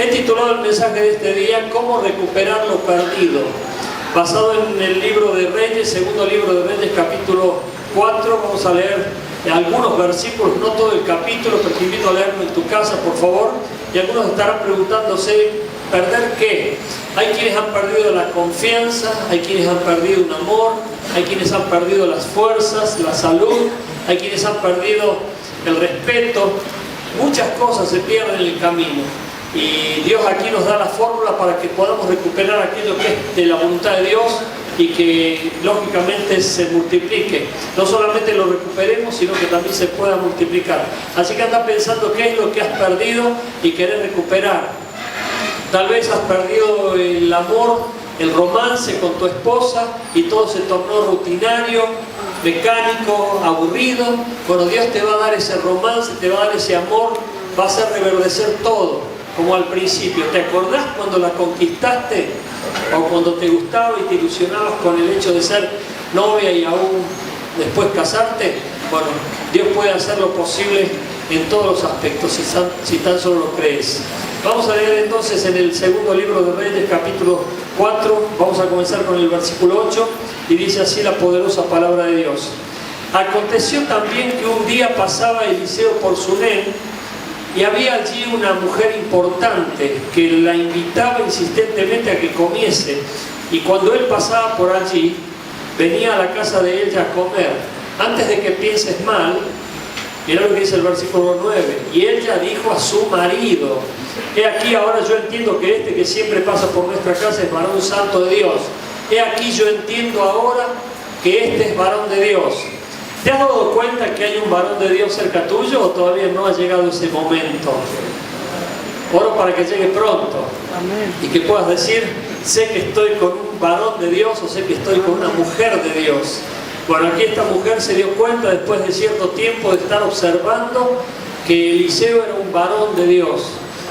He titulado el mensaje de este día, ¿Cómo recuperar lo perdido? Basado en el libro de Reyes, segundo libro de Reyes, capítulo 4. Vamos a leer algunos versículos, no todo el capítulo, pero te invito a leerlo en tu casa, por favor. Y algunos estarán preguntándose, ¿perder qué? Hay quienes han perdido la confianza, hay quienes han perdido un amor, hay quienes han perdido las fuerzas, la salud, hay quienes han perdido el respeto. Muchas cosas se pierden en el camino. Y Dios aquí nos da la fórmula para que podamos recuperar aquello que es de la voluntad de Dios y que lógicamente se multiplique. No solamente lo recuperemos, sino que también se pueda multiplicar. Así que anda pensando qué es lo que has perdido y querés recuperar. Tal vez has perdido el amor, el romance con tu esposa y todo se tornó rutinario, mecánico, aburrido. Bueno, Dios te va a dar ese romance, te va a dar ese amor, va a hacer reverdecer todo. Como al principio, ¿te acordás cuando la conquistaste? O cuando te gustaba y te ilusionabas con el hecho de ser novia y aún después casarte. Bueno, Dios puede hacer lo posible en todos los aspectos, si tan solo lo crees. Vamos a leer entonces en el segundo libro de Reyes, capítulo 4. Vamos a comenzar con el versículo 8 y dice así la poderosa palabra de Dios. Aconteció también que un día pasaba Eliseo por Sunem, y había allí una mujer importante que la invitaba insistentemente a que comiese. Y cuando él pasaba por allí, venía a la casa de ella a comer. Antes de que pienses mal, mirá lo que dice el versículo 9. Y ella dijo a su marido: he aquí, ahora yo entiendo que este que siempre pasa por nuestra casa es varón santo de Dios. He aquí, yo entiendo ahora que este es varón de Dios. ¿Te has dado cuenta que hay un varón de Dios cerca tuyo o todavía no ha llegado ese momento? Oro para que llegue pronto. Amén. Y que puedas decir, sé que estoy con un varón de Dios o sé que estoy con una mujer de Dios. Bueno, aquí esta mujer se dio cuenta después de cierto tiempo de estar observando que Eliseo era un varón de Dios.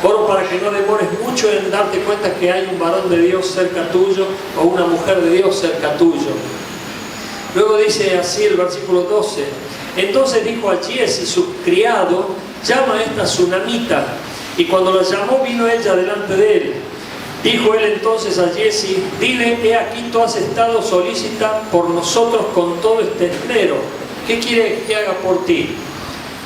Oro para que no demores mucho en darte cuenta que hay un varón de Dios cerca tuyo o una mujer de Dios cerca tuyo. Luego dice así el versículo 12. Entonces dijo a Giesi, su criado, llama a esta sunamita. Y cuando la llamó, vino ella delante de él. Dijo él entonces a Giesi, dile, he aquí tú has estado solícita por nosotros con todo este esmero. ¿Qué quiere que haga por ti?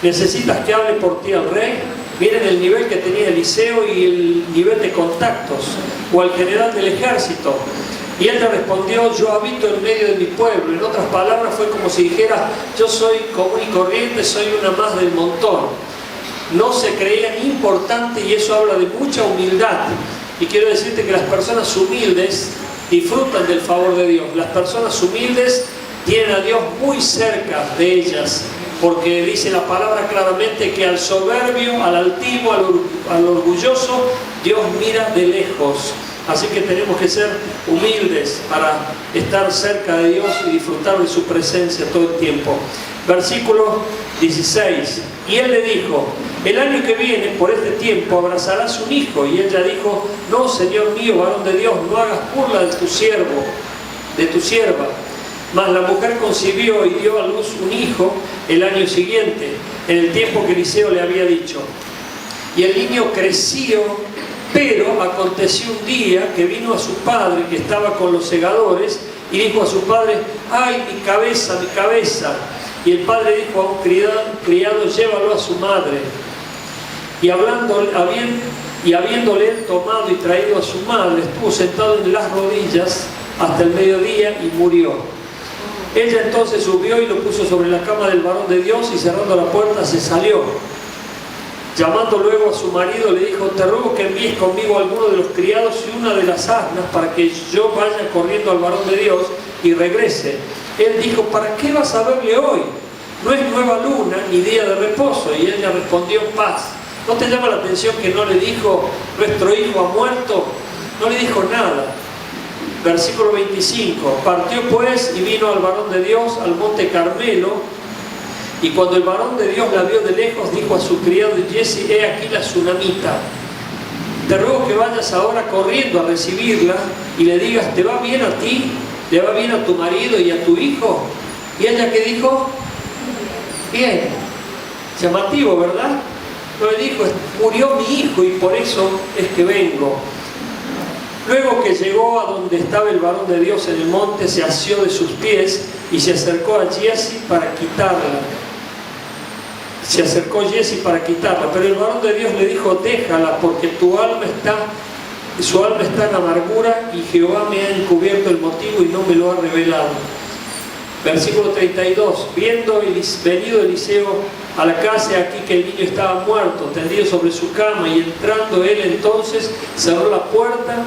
¿Necesitas que hable por ti al rey? Miren el nivel que tenía Eliseo y el nivel de contactos, o al general del ejército. Y él le respondió, yo habito en medio de mi pueblo. En otras palabras, fue como si dijera, yo soy común y corriente, soy una más del montón. No se creían importante y eso habla de mucha humildad. Y quiero decirte que las personas humildes disfrutan del favor de Dios. Las personas humildes tienen a Dios muy cerca de ellas. Porque dice la palabra claramente que al soberbio, al altivo, al orgulloso, Dios mira de lejos. Así que tenemos que ser humildes para estar cerca de Dios y disfrutar de su presencia todo el tiempo. Versículo 16. Y él le dijo, el año que viene, por este tiempo, abrazarás un hijo. Y ella dijo, no, Señor mío, varón de Dios, no hagas burla de tu siervo, de tu sierva. Mas la mujer concibió y dio a luz un hijo el año siguiente, en el tiempo que Eliseo le había dicho. Y el niño creció. Pero aconteció un día que vino a su padre, que estaba con los segadores, y dijo a su padre, ¡ay, mi cabeza, mi cabeza! Y el padre dijo a un criado, llévalo a su madre. Y habiéndole él tomado y traído a su madre, estuvo sentado en las rodillas hasta el mediodía y murió. Ella entonces subió y lo puso sobre la cama del varón de Dios y cerrando la puerta se salió. Llamando luego a su marido, le dijo, te ruego que envíes conmigo a alguno de los criados y una de las asnas para que yo vaya corriendo al varón de Dios y regrese. Él dijo, ¿para qué vas a verle hoy? No es nueva luna ni día de reposo. Y ella respondió, paz. ¿No te llama la atención que no le dijo, nuestro hijo ha muerto? No le dijo nada. Versículo 25. Partió pues y vino al varón de Dios al monte Carmelo. Y cuando el varón de Dios la vio de lejos, dijo a su criado Giesi, he aquí la sunamita. Te ruego que vayas ahora corriendo a recibirla y le digas, ¿te va bien a ti? ¿Le va bien a tu marido y a tu hijo? Y ella, ¿qué dijo? Bien. Llamativo, ¿verdad? No le dijo, murió mi hijo y por eso es que vengo. Luego que llegó a donde estaba el varón de Dios en el monte, se asió de sus pies y se acercó a Giezi para quitarla. Se acercó Giezi para quitarla, pero el varón de Dios le dijo, déjala, porque su alma está en amargura y Jehová me ha encubierto el motivo y no me lo ha revelado. Versículo 32, venido Eliseo a la casa, aquí que el niño estaba muerto, tendido sobre su cama, y entrando él entonces cerró la puerta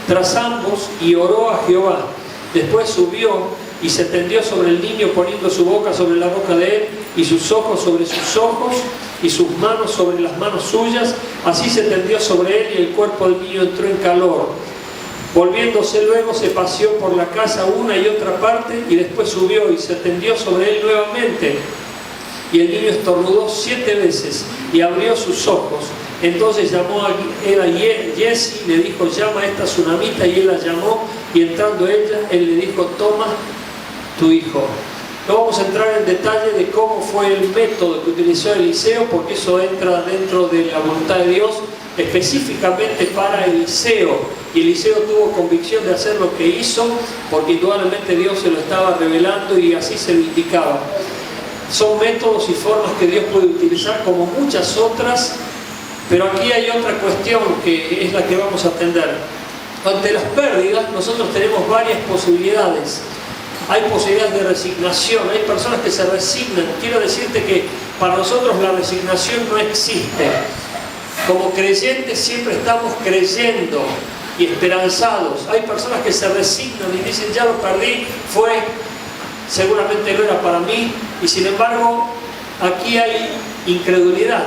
tras ambos y oró a Jehová. Después subió y se tendió sobre el niño, poniendo su boca sobre la boca de él y sus ojos sobre sus ojos y sus manos sobre las manos suyas. Así se tendió sobre él y el cuerpo del niño entró en calor. Volviéndose luego se paseó por la casa una y otra parte y después subió y se tendió sobre él nuevamente. Y el niño estornudó 7 veces y abrió sus ojos. Entonces llamó a Giezi, le dijo, llama a esta tsunamita, y él la llamó, y entrando ella, él le dijo, toma tu hijo. No vamos a entrar en detalle de cómo fue el método que utilizó Eliseo, porque eso entra dentro de la voluntad de Dios específicamente para Eliseo, y Eliseo tuvo convicción de hacer lo que hizo porque indudablemente Dios se lo estaba revelando y así se lo indicaba. Son métodos y formas que Dios puede utilizar como muchas otras, pero aquí hay otra cuestión que es la que vamos a atender. Ante las pérdidas nosotros tenemos varias posibilidades. Hay posibilidades de resignación, hay personas que se resignan. Quiero decirte que para nosotros la resignación no existe. Como creyentes siempre estamos creyendo y esperanzados. Hay personas que se resignan y dicen, ya lo perdí, seguramente no era para mí, y sin embargo aquí hay incredulidad.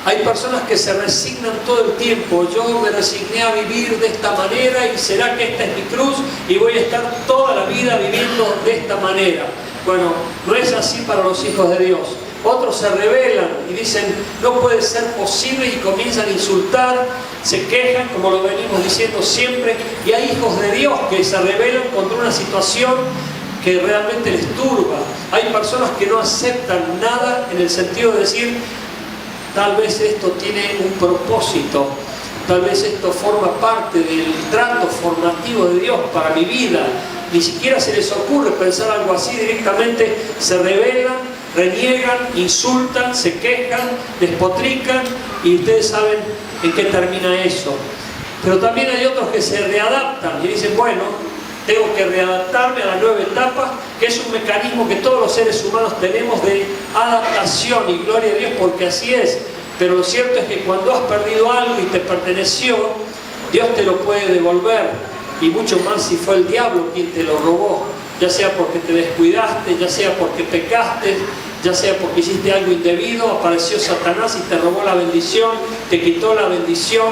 Hay personas que se resignan todo el tiempo. Yo me resigné a vivir de esta manera y será que esta es mi cruz y voy a estar toda la vida viviendo de esta manera. Bueno, no es así para los hijos de Dios. Otros se rebelan y dicen, no puede ser posible, y comienzan a insultar, se quejan, como lo venimos diciendo siempre, y hay hijos de Dios que se rebelan contra una situación que realmente les turba. Hay personas que no aceptan nada en el sentido de decir, tal vez esto tiene un propósito, tal vez esto forma parte del trato formativo de Dios para mi vida. Ni siquiera se les ocurre pensar algo así, directamente se rebelan, reniegan, insultan, se quejan, despotrican, y ustedes saben en qué termina eso. Pero también hay otros que se readaptan y dicen, bueno, tengo que readaptarme a la nueva etapa, que es un mecanismo que todos los seres humanos tenemos de adaptación, y gloria a Dios porque así es. Pero lo cierto es que cuando has perdido algo y te perteneció, Dios te lo puede devolver, y mucho más si fue el diablo quien te lo robó, ya sea porque te descuidaste, ya sea porque pecaste, ya sea porque hiciste algo indebido, apareció Satanás y te robó la bendición, te quitó la bendición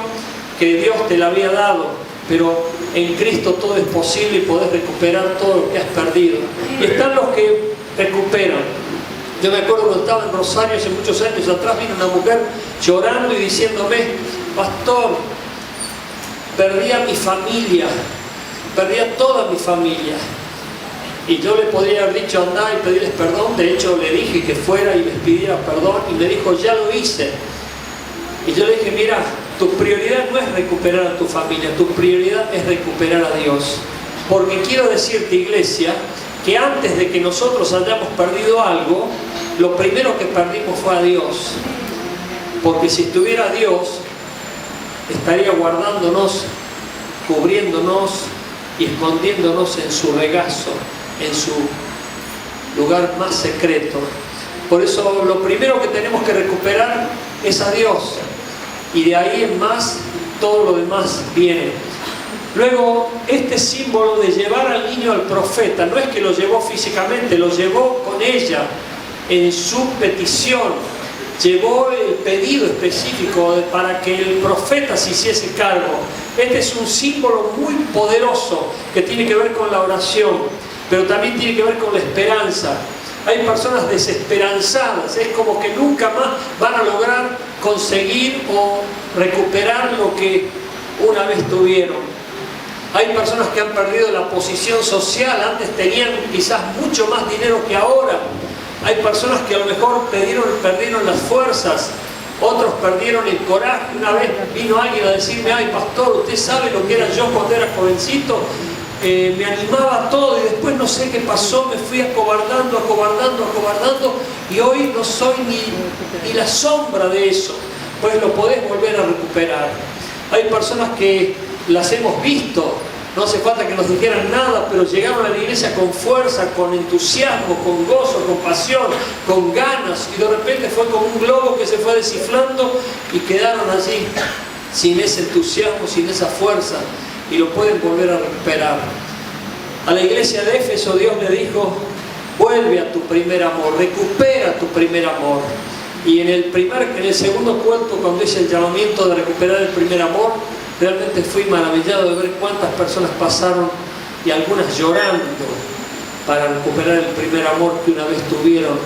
que Dios te la había dado. Pero en Cristo todo es posible y podés recuperar todo lo que has perdido. Y están los que recuperan. Yo me acuerdo cuando estaba en Rosario hace muchos años atrás, vino una mujer llorando y diciéndome, pastor, perdí a mi familia, perdí a toda mi familia. Y yo le podría haber dicho, andá y pedirles perdón. De hecho le dije que fuera y les pidiera perdón, y me dijo, ya lo hice. Y yo le dije, mira, tu prioridad no es recuperar a tu familia, tu prioridad es recuperar a Dios. Porque quiero decirte, iglesia, que antes de que nosotros hayamos perdido algo, lo primero que perdimos fue a Dios. Porque si estuviera Dios, estaría guardándonos, cubriéndonos y escondiéndonos en su regazo, en su lugar más secreto. Por eso lo primero que tenemos que recuperar es a Dios, y de ahí en más todo lo demás viene. Luego, este símbolo de llevar al niño al profeta, no es que lo llevó físicamente, lo llevó con ella en su petición, llevó el pedido específico para que el profeta se hiciese cargo. Este es un símbolo muy poderoso que tiene que ver con la oración, pero también tiene que ver con la esperanza. Hay personas desesperanzadas, es como que nunca más van a lograr conseguir o recuperar lo que una vez tuvieron. Hay personas que han perdido la posición social, antes tenían quizás mucho más dinero que ahora. Hay personas que a lo mejor perdieron las fuerzas, Otros perdieron el coraje. Una vez vino alguien a decirme: ay, pastor, usted sabe lo que era yo cuando era jovencito. Me animaba a todo y después no sé qué pasó, me fui acobardando y hoy no soy ni la sombra de eso. Pues lo podés volver a recuperar. Hay personas que las hemos visto, no hace falta que nos dijeran nada, pero llegaron a la iglesia con fuerza, con entusiasmo, con gozo, con pasión, con ganas, y de repente fue como un globo que se fue desinflando y quedaron allí sin ese entusiasmo, sin esa fuerza, y lo pueden volver a recuperar. A la iglesia de Éfeso Dios le dijo: vuelve a tu primer amor, recupera tu primer amor. Y en el segundo cuento, cuando hice el llamamiento de recuperar el primer amor, realmente fui maravillado de ver cuántas personas pasaron, y algunas llorando, para recuperar el primer amor que una vez tuvieron,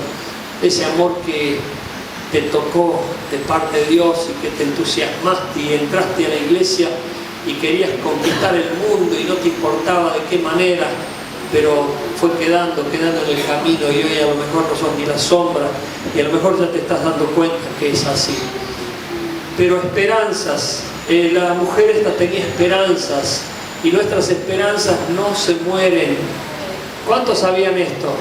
ese amor que te tocó de parte de Dios y que te entusiasmaste y entraste a la iglesia y querías conquistar el mundo y no te importaba de qué manera, pero fue quedando en el camino, y hoy a lo mejor no sos ni la sombra, y a lo mejor ya te estás dando cuenta que es así. Pero esperanzas, la mujer esta tenía esperanzas, y nuestras esperanzas no se mueren. ¿Cuántos sabían esto?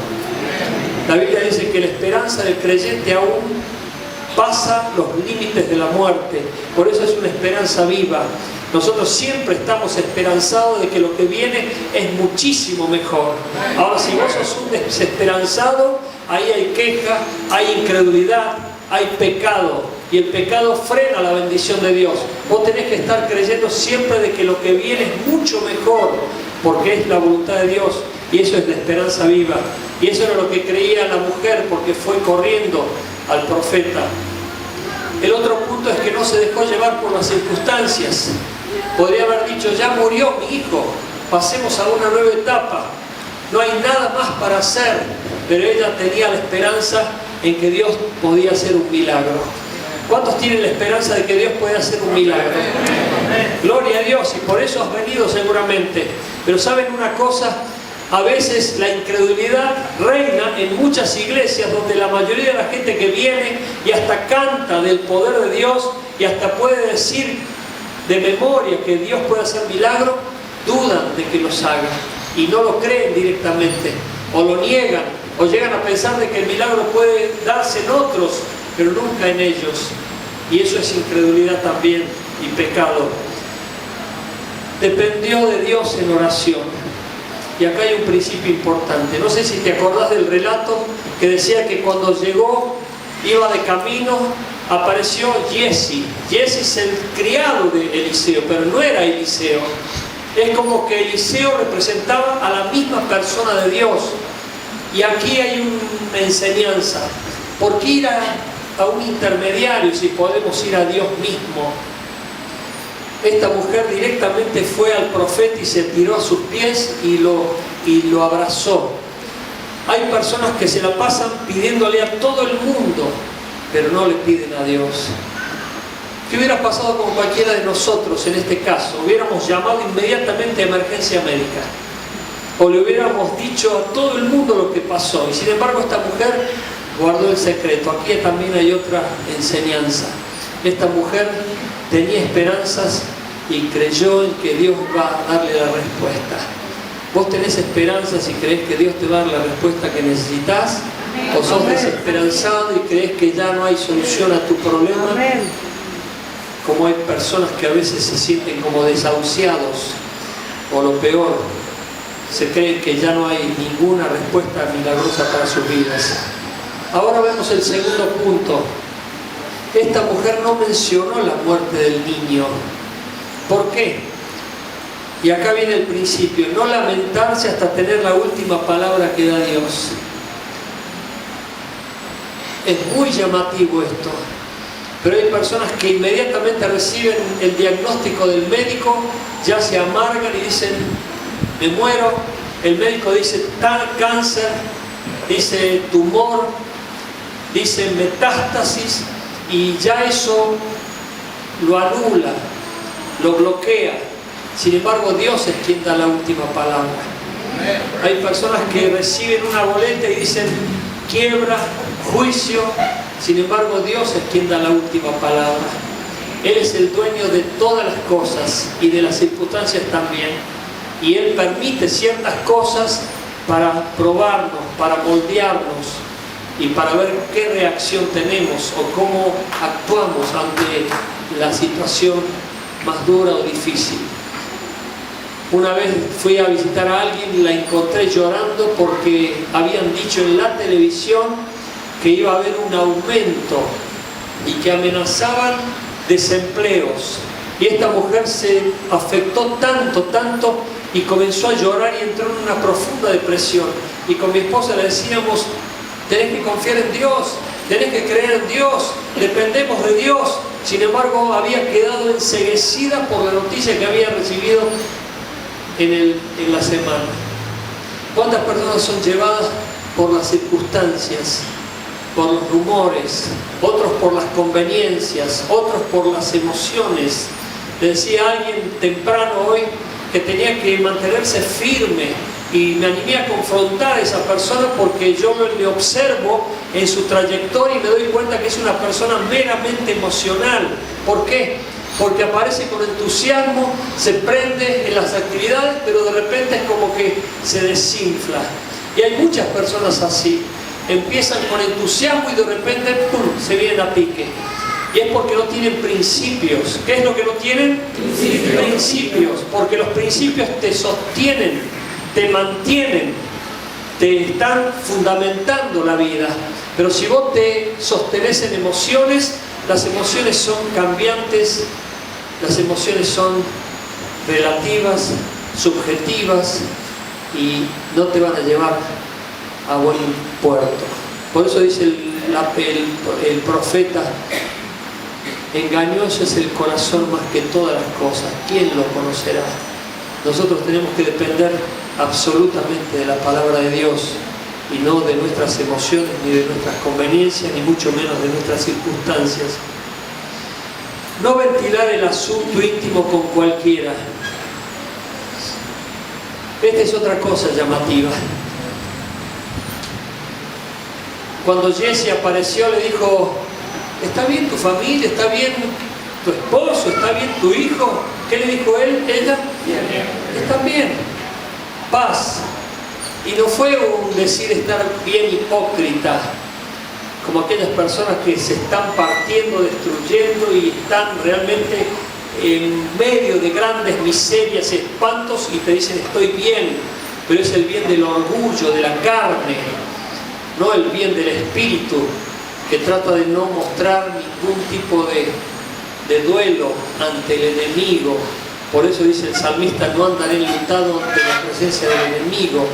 La Biblia dice que la esperanza del creyente aún pasa los límites de la muerte, por eso es una esperanza viva. Nosotros siempre estamos esperanzados de que lo que viene es muchísimo mejor. Ahora, si vos sos un desesperanzado, ahí hay queja, hay incredulidad, hay pecado, y el pecado frena la bendición de Dios. Vos tenés que estar creyendo siempre de que lo que viene es mucho mejor, porque es la voluntad de Dios, y eso es la esperanza viva. Y eso era lo que creía la mujer, porque fue corriendo al profeta. El otro punto es que no se dejó llevar por las circunstancias. Podría haber dicho: ya murió mi hijo, pasemos a una nueva etapa, no hay nada más para hacer. Pero ella tenía la esperanza en que Dios podía hacer un milagro. ¿Cuántos tienen la esperanza de que Dios puede hacer un milagro? Gloria a Dios, y por eso has venido seguramente. Pero ¿saben una cosa? A veces la incredulidad reina en muchas iglesias, donde la mayoría de la gente que viene y hasta canta del poder de Dios y hasta puede decir de memoria que Dios puede hacer milagros, dudan de que los haga y no lo creen directamente, o lo niegan, o llegan a pensar de que el milagro puede darse en otros, pero nunca en ellos. Y eso es incredulidad también y pecado. Dependió de Dios en oración. Y acá hay un principio importante. No sé si te acordás del relato que decía que cuando llegó, iba de camino, apareció Giesi. Giesi es el criado de Eliseo, pero no era Eliseo. Es como que Eliseo representaba a la misma persona de Dios. Y aquí hay una enseñanza. ¿Por qué ir a un intermediario si podemos ir a Dios mismo? Esta mujer directamente fue al profeta y se tiró a sus pies y lo abrazó. Hay personas que se la pasan pidiéndole a todo el mundo, pero no le piden a Dios. ¿Qué hubiera pasado con cualquiera de nosotros en este caso? Hubiéramos llamado inmediatamente a emergencia médica, o le hubiéramos dicho a todo el mundo lo que pasó, y sin embargo esta mujer guardó el secreto. Aquí también hay otra enseñanza. Esta mujer tenía esperanzas y creyó en que Dios va a darle la respuesta. ¿Vos tenés esperanzas y creés que Dios te va a dar la respuesta que necesitas? ¿O sos desesperanzado y creés que ya no hay solución a tu problema? Como hay personas que a veces se sienten como desahuciados, o lo peor, se creen que ya no hay ninguna respuesta milagrosa para sus vidas. Ahora vemos el segundo punto. Esta mujer no mencionó la muerte del niño. ¿Por qué? Y acá viene el principio: no lamentarse hasta tener la última palabra que da Dios. Es muy llamativo esto, pero hay personas que inmediatamente reciben el diagnóstico del médico, ya se amargan y dicen: me muero. El médico dice tal cáncer, dice tumor, dice metástasis, y ya eso lo anula, lo bloquea. Sin embargo, Dios es quien da la última palabra. Hay personas que reciben una boleta y dicen quiebra, juicio, Sin embargo, Dios es quien da la última palabra. Él es el dueño de todas las cosas y de las circunstancias también. Y Él permite ciertas cosas para probarnos, para moldearnos y para ver qué reacción tenemos o cómo actuamos ante la situación más dura o difícil. Una vez fui a visitar a alguien y la encontré llorando porque habían dicho en la televisión que iba a haber un aumento y que amenazaban desempleos. Y esta mujer se afectó tanto y comenzó a llorar y entró en una profunda depresión. Y con mi esposa le decíamos, tenés que confiar en Dios, tenés que creer en Dios, dependemos de Dios. Sin embargo, había quedado enceguecida por la noticia que había recibido en la semana. ¿Cuántas personas son llevadas por las circunstancias, por los rumores, otros por las conveniencias, otros por las emociones? Le decía a alguien temprano hoy que tenía que mantenerse firme y me animé a confrontar a esa persona porque yo le observo en su trayectoria y me doy cuenta que es una persona meramente emocional. ¿Por qué? Porque aparece con entusiasmo, se prende en las actividades, pero de repente es como que se desinfla. Y hay muchas personas así. Empiezan con entusiasmo y de repente ¡pum!, se vienen a pique. Y es porque no tienen principios. ¿Qué es lo que no tienen? Principios. Porque los principios te sostienen, te mantienen, te están fundamentando la vida. Pero si vos te sostenés en emociones, las emociones son cambiantes, las emociones son relativas, subjetivas y no te van a llevar a buen puerto. Por eso dice el profeta, engañoso es el corazón más que todas las cosas, ¿quién lo conocerá? Nosotros tenemos que depender absolutamente de la palabra de Dios y no de nuestras emociones, ni de nuestras conveniencias, ni mucho menos de nuestras circunstancias. No ventilar el asunto íntimo con cualquiera. Esta es otra cosa llamativa. Cuando Jesse apareció le dijo, ¿está bien tu familia? ¿Está bien tu esposo? ¿Está bien tu hijo? ¿Qué le dijo él? Ella, ¿están bien? Paz. Y no fue un decir estar bien hipócrita, como aquellas personas que se están partiendo, destruyendo y están realmente en medio de grandes miserias, espantos y te dicen estoy bien, pero es el bien del orgullo, de la carne, no el bien del espíritu, que trata de no mostrar ningún tipo de duelo ante el enemigo. Por eso dice el salmista, no andaré enlutado ante la presencia del enemigo.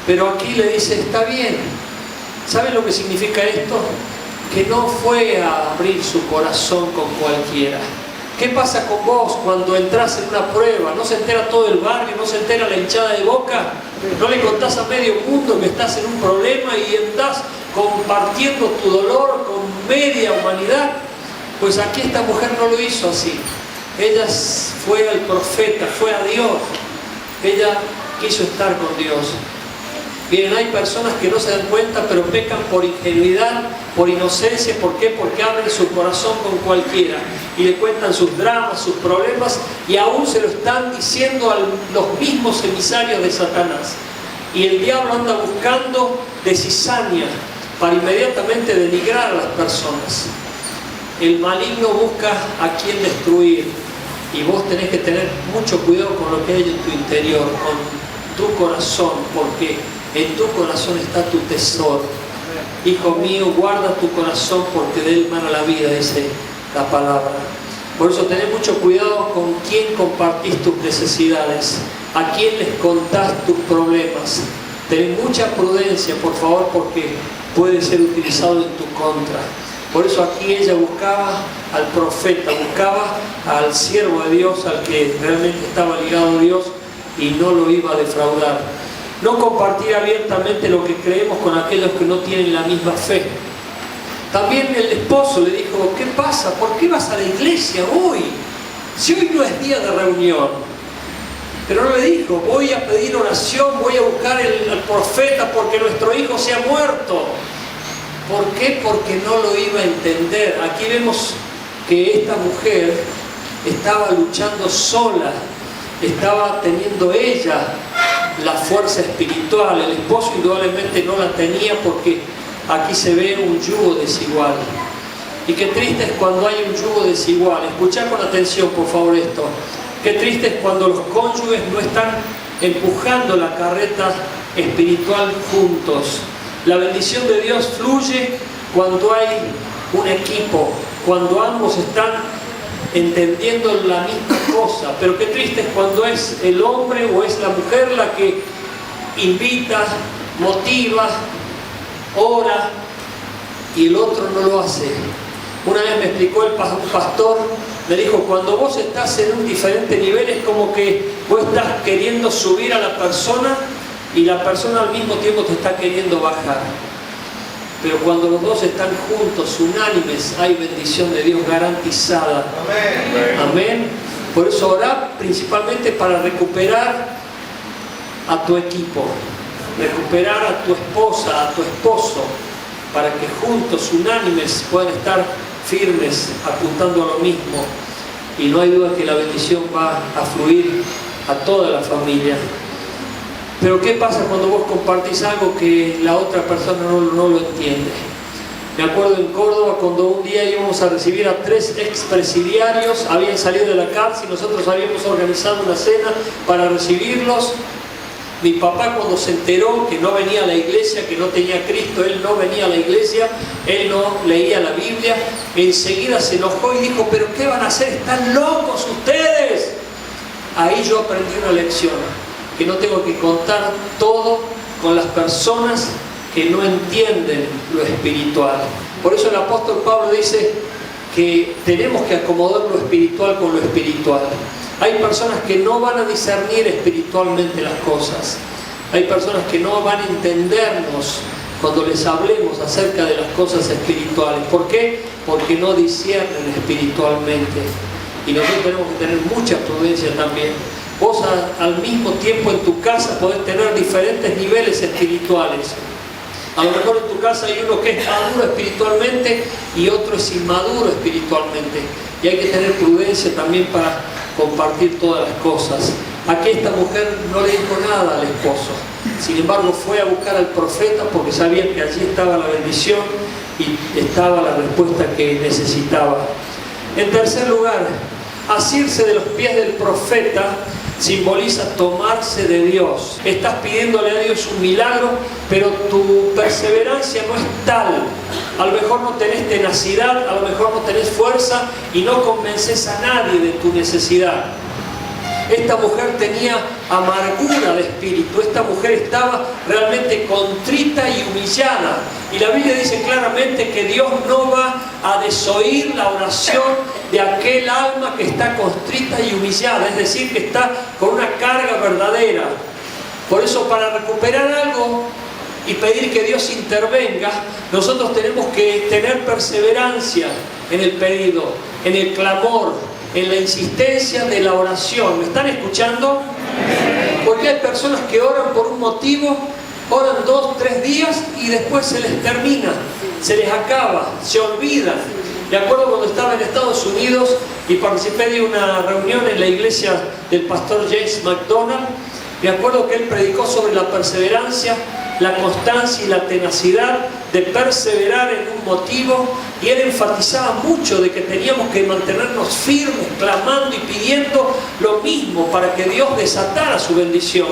Pero aquí le dice, está bien. ¿Saben lo que significa esto? Que no fue a abrir su corazón con cualquiera. ¿Qué pasa con vos cuando entras en una prueba? ¿No se entera todo el barrio? ¿No se entera la hinchada de Boca? ¿No le contás a medio mundo que estás en un problema y andás compartiendo tu dolor con media humanidad? Pues aquí esta mujer no lo hizo así. Ella fue al profeta, fue a Dios. Ella quiso estar con Dios. Bien, hay personas que no se dan cuenta, pero pecan por ingenuidad, por inocencia. ¿Por qué? Porque abren su corazón con cualquiera y le cuentan sus dramas, sus problemas, y aún se lo están diciendo a los mismos emisarios de Satanás. Y el diablo anda buscando de cizaña para inmediatamente denigrar a las personas. El maligno busca a quien destruir, y vos tenés que tener mucho cuidado con lo que hay en tu interior, con tu corazón, porque en tu corazón está tu tesoro. Hijo mío, guarda tu corazón porque de él mana la vida, dice la palabra. Por eso tenés mucho cuidado con quién compartís tus necesidades, a quién les contás tus problemas. Ten mucha prudencia, por favor, porque puede ser utilizado en tu contra. Por eso aquí ella buscaba al profeta, buscaba al siervo de Dios, al que realmente estaba ligado a Dios y no lo iba a defraudar. No compartir abiertamente lo que creemos con aquellos que no tienen la misma fe. También el esposo le dijo, ¿qué pasa? ¿Por qué vas a la iglesia hoy? Si hoy no es día de reunión. Pero no le dijo, voy a pedir oración, voy a buscar al profeta porque nuestro hijo se ha muerto. ¿Por qué? Porque no lo iba a entender. Aquí vemos que esta mujer estaba luchando sola, estaba teniendo ella la fuerza espiritual. El esposo indudablemente no la tenía, porque aquí se ve un yugo desigual. Y qué triste es cuando hay un yugo desigual. Escuchad con atención, por favor, esto. Qué triste es cuando los cónyuges no están empujando la carreta espiritual juntos. La bendición de Dios fluye cuando hay un equipo, cuando ambos están entendiendo la misma cosa. Pero qué triste es cuando es el hombre o es la mujer la que invita, motiva, ora, y el otro no lo hace. Una vez me explicó un pastor, me dijo: cuando vos estás en un diferente nivel, es como que vos estás queriendo subir a la persona y la persona al mismo tiempo te está queriendo bajar. Pero cuando los dos están juntos, unánimes, hay bendición de Dios garantizada. Amén. Amén. Por eso orá principalmente para recuperar a tu equipo, recuperar a tu esposa, a tu esposo, para que juntos, unánimes, puedan estar firmes, apuntando a lo mismo. Y no hay duda que la bendición va a fluir a toda la familia. Pero ¿qué pasa cuando vos compartís algo que la otra persona no lo entiende? Me acuerdo en Córdoba cuando un día íbamos a recibir a 3 expresidiarios, habían salido de la cárcel, nosotros habíamos organizado una cena para recibirlos. Mi papá, cuando se enteró que no venía a la iglesia, que no tenía a Cristo, él no venía a la iglesia, él no leía la Biblia, enseguida se enojó y dijo: ¿pero qué van a hacer? ¿Están locos ustedes? Ahí yo aprendí una lección, que no tengo que contar todo con las personas que no entienden lo espiritual. Por eso el apóstol Pablo dice que tenemos que acomodar lo espiritual con lo espiritual. Hay personas que no van a discernir espiritualmente las cosas. Hay personas que no van a entendernos cuando les hablemos acerca de las cosas espirituales. ¿Por qué? Porque no disciernen espiritualmente. Y nosotros tenemos que tener mucha prudencia también. Vos al mismo tiempo en tu casa podés tener diferentes niveles espirituales. A lo mejor en tu casa hay uno que es maduro espiritualmente y otro es inmaduro espiritualmente. Y hay que tener prudencia también para compartir todas las cosas. Aquí esta mujer no le dijo nada al esposo. Sin embargo, fue a buscar al profeta porque sabía que allí estaba la bendición y estaba la respuesta que necesitaba. En tercer lugar, asirse de los pies del profeta simboliza tomarse de Dios. Estás pidiéndole a Dios un milagro, pero tu perseverancia no es tal. A lo mejor no tenés tenacidad, a lo mejor no tenés fuerza y no convences a nadie de tu necesidad. Esta mujer tenía amargura de espíritu, esta mujer estaba realmente contrita y humillada. Y la Biblia dice claramente que Dios no va a desoír la oración de aquel alma que está contrita y humillada, es decir, que está con una carga verdadera. Por eso, para recuperar algo y pedir que Dios intervenga, nosotros tenemos que tener perseverancia en el pedido, en el clamor, en la insistencia de la oración. ¿Me están escuchando? Porque hay personas que oran por un motivo, oran 2, 3 días y después se les termina, se les acaba, se olvidan. Me acuerdo cuando estaba en Estados Unidos y participé de una reunión en la iglesia del pastor James McDonald. Me acuerdo que él predicó sobre la perseverancia, la constancia y la tenacidad de perseverar en un motivo, y él enfatizaba mucho de que teníamos que mantenernos firmes, clamando y pidiendo lo mismo para que Dios desatara su bendición.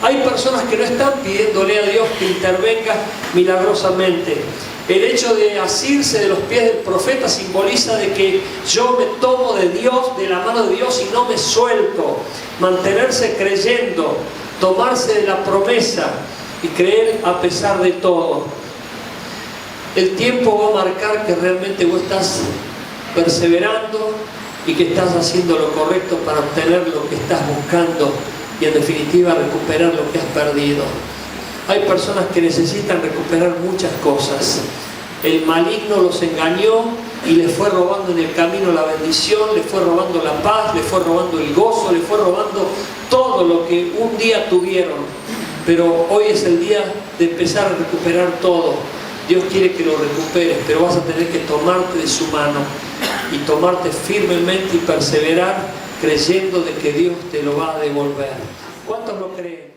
Hay personas que no están pidiéndole a Dios que intervenga milagrosamente. El hecho de asirse de los pies del profeta simboliza de que yo me tomo de Dios, de la mano de Dios, y no me suelto. Mantenerse creyendo, tomarse de la promesa y creer a pesar de todo. El tiempo va a marcar que realmente vos estás perseverando y que estás haciendo lo correcto para obtener lo que estás buscando y en definitiva recuperar lo que has perdido. Hay personas que necesitan recuperar muchas cosas. El maligno los engañó y les fue robando en el camino la bendición, les fue robando la paz, les fue robando el gozo, les fue robando todo lo que un día tuvieron. Pero hoy es el día de empezar a recuperar todo, Dios quiere que lo recuperes, pero vas a tener que tomarte de su mano y tomarte firmemente y perseverar creyendo de que Dios te lo va a devolver. ¿Cuántos lo creen?